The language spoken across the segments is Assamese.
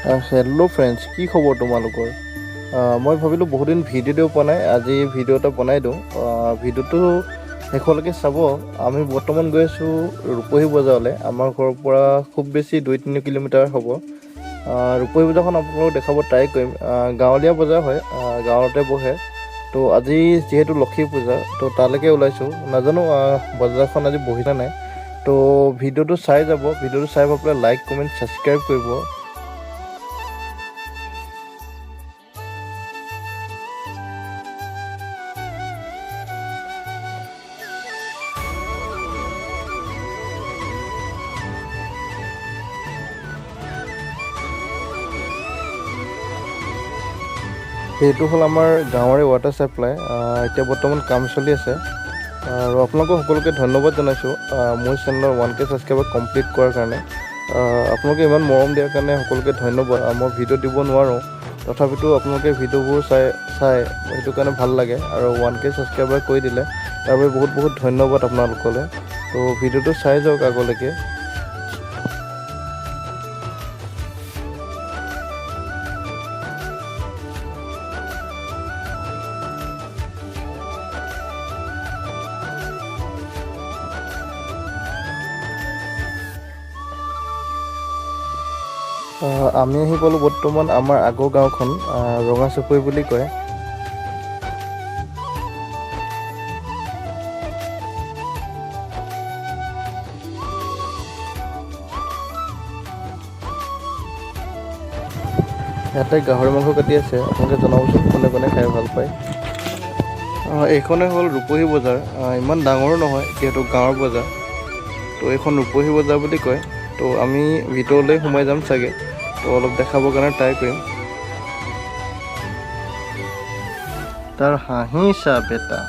হেল্ল' ফ্ৰেণ্ডছ, কি খবৰ তোমালোকৰ? মই ভাবিলোঁ বহুদিন ভিডিঅ' পোৱা নাই, আজি ভিডিঅ' এটা বনাই দিওঁ। ভিডিঅ'টো শেষলৈকে চাব। আমি বৰ্তমান গৈ আছোঁ ৰূপহী বজাৰলৈ। আমাৰ ঘৰৰ পৰা খুব বেছি 2-3 কিলোমিটাৰ হ'ব। ৰূপহী বজাৰখন আপোনালোকক দেখাব ট্ৰাই কৰিম। গাঁৱলীয়া বজাৰ হয়, গাঁৱতে বহে। তো আজি যিহেতু লক্ষী পূজা, তো তালৈকে ওলাইছোঁ। নাজানো বজাৰখন আজি বহিলে নাই। তো ভিডিঅ'টো চাই যাব, ভিডিঅ'টো চাই পেলাই লাইক, কমেণ্ট, ছাবস্ক্ৰাইব কৰিব। সেইটো হ'ল আমাৰ গাঁৱৰে ৱাটাৰ ছাপ্লাই। এতিয়া বৰ্তমান কাম চলি আছে। আৰু আপোনালোকক সকলোকে ধন্যবাদ জনাইছোঁ মোৰ চেনেলৰ 1K ছাবস্ক্ৰাইবাৰ কমপ্লিট কৰাৰ কাৰণে। আপোনালোকে ইমান মৰম দিয়াৰ কাৰণে সকলোকে ধন্যবাদ। মই ভিডিঅ' দিব নোৱাৰোঁ, তথাপিতো আপোনালোকে ভিডিঅ'বোৰ চাই সেইটো কাৰণে ভাল লাগে। আৰু 1K ছাবস্ক্ৰাইবাৰ কৰি দিলে তাৰ বাবে বহুত বহুত ধন্যবাদ আপোনালোকলৈ। তো ভিডিঅ'টো চাই যাওক আগলৈকে। আমি আহি পালোঁ বৰ্তমান আমাৰ আগৰ গাঁওখন, ৰঙাচুকুৰি বুলি কয়। ইয়াতে গাহৰি মাংস কাটি আছে, আপোনালোকে জনাবচোন কোনে কোনে খাই ভাল পায়। এইখনে হ'ল ৰূপহী বজাৰ। ইমান ডাঙৰো নহয় যিহেতু গাঁৱৰ বজাৰ, তো এইখন ৰূপহী বজাৰ বুলি কয়। তো আমি ভিতৰলৈ সোমাই যাম চাগে, তো অলপ দেখাবৰ কাৰণে ট্ৰাই কৰিম। তাৰ হাঁহি চা বেটা।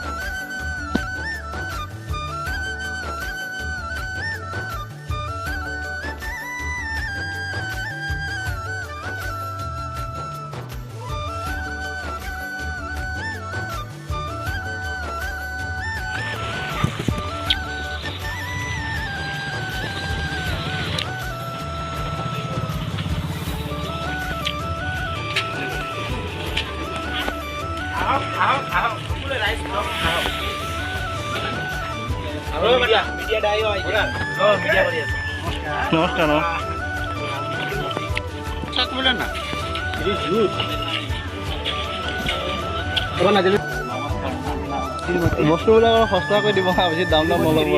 নমস্কাৰ। বস্তুবিলাক সস্তা কৰি দিব, বেছি দাম নল'ব।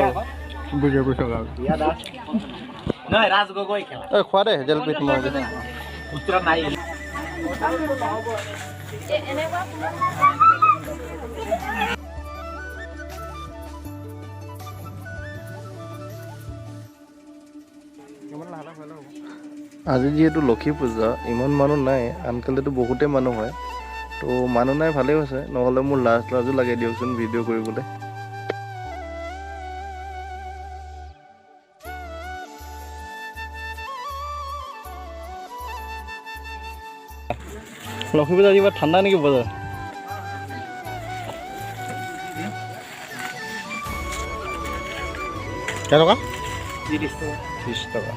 খোৱা দে জেলপি তোমাৰ আজি যিহেতু লক্ষী পূজা, ইমান মানুহ নাই। আনকালেতো বহুতেই মানুহ হয়, তো মানুহ নাই ভালেই হৈছে, নহ'লে মোৰ লাজো লাগে দিয়কচোন ভিডিঅ' কৰিবলৈ। লক্ষী পূজা কিবা ঠাণ্ডা নেকি বজাৰ? কেইটকা? 30 টকা।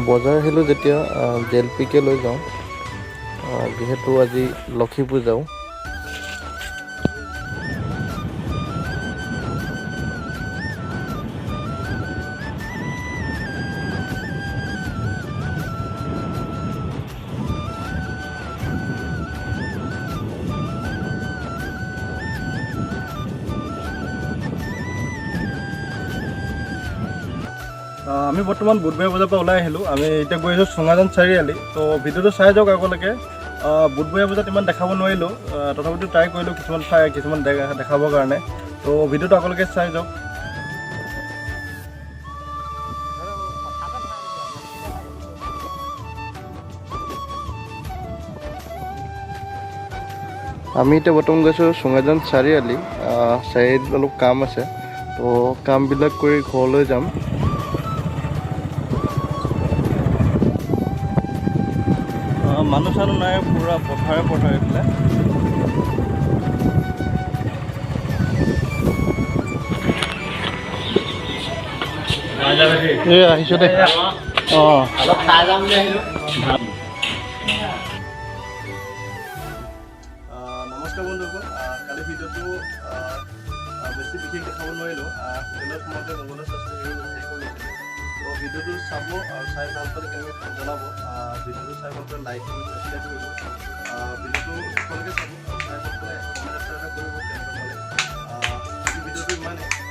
বজাৰ আহিলোঁ যেতিয়া জেলপিকে লৈ যাওঁ, যিহেতু আজি লক্ষী পূজাও। আমি বৰ্তমান বুধবাৰী বজাৰ পৰা ওলাই আহিলোঁ। আমি এতিয়া গৈ আছোঁ চুঙাজান চাৰিআলি। তো ভিডিঅ'টো চাই যাওক আগলৈকে। বুধবাৰী বজাত ইমান দেখাব নোৱাৰিলোঁ, তথাপিতো ট্ৰাই কৰিলোঁ কিছুমান ঠাই কিছুমান দেখাবৰ কাৰণে। তো ভিডিঅ'টো আগলৈকে চাই যাওক। আমি এতিয়া বৰ্তমান গৈছোঁ চুঙাজান চাৰিআলি। চাৰিআলিত অলপ কাম আছে, তো কামবিলাক কৰি ঘৰলৈ যাম। মানুহ চানুহ নাই, পুৰা পথাৰে এইফালে। আহিছোঁ দে। অঁ অলপ খাই যাম বুলি আহিলোঁ। নমস্কাৰ বন্ধুসকল, কালি ভিডিঅ'টো বেছি বিশেষ দেখাব নোৱাৰিলোঁ। হোটেলত সোমাওঁতে মোবাইলৰ চাৰ্জটো শেষ হৈ গৈছিলে। তো ভিডিঅ'টো চাব আৰু চাই ভাল পালে কেনেকৈ জনাব। ভিডিঅ'টো চাই ভাল পালে লাইক কৰিব, ছাবস্ক্ৰাইব কৰিব। ভিডিঅ'টো শেষলৈকে চাব আৰু চাই ভাল পালে কমেণ্ট এটা কৰিব কেনেকুৱা পালে। ভিডিঅ'টো ইমানেই।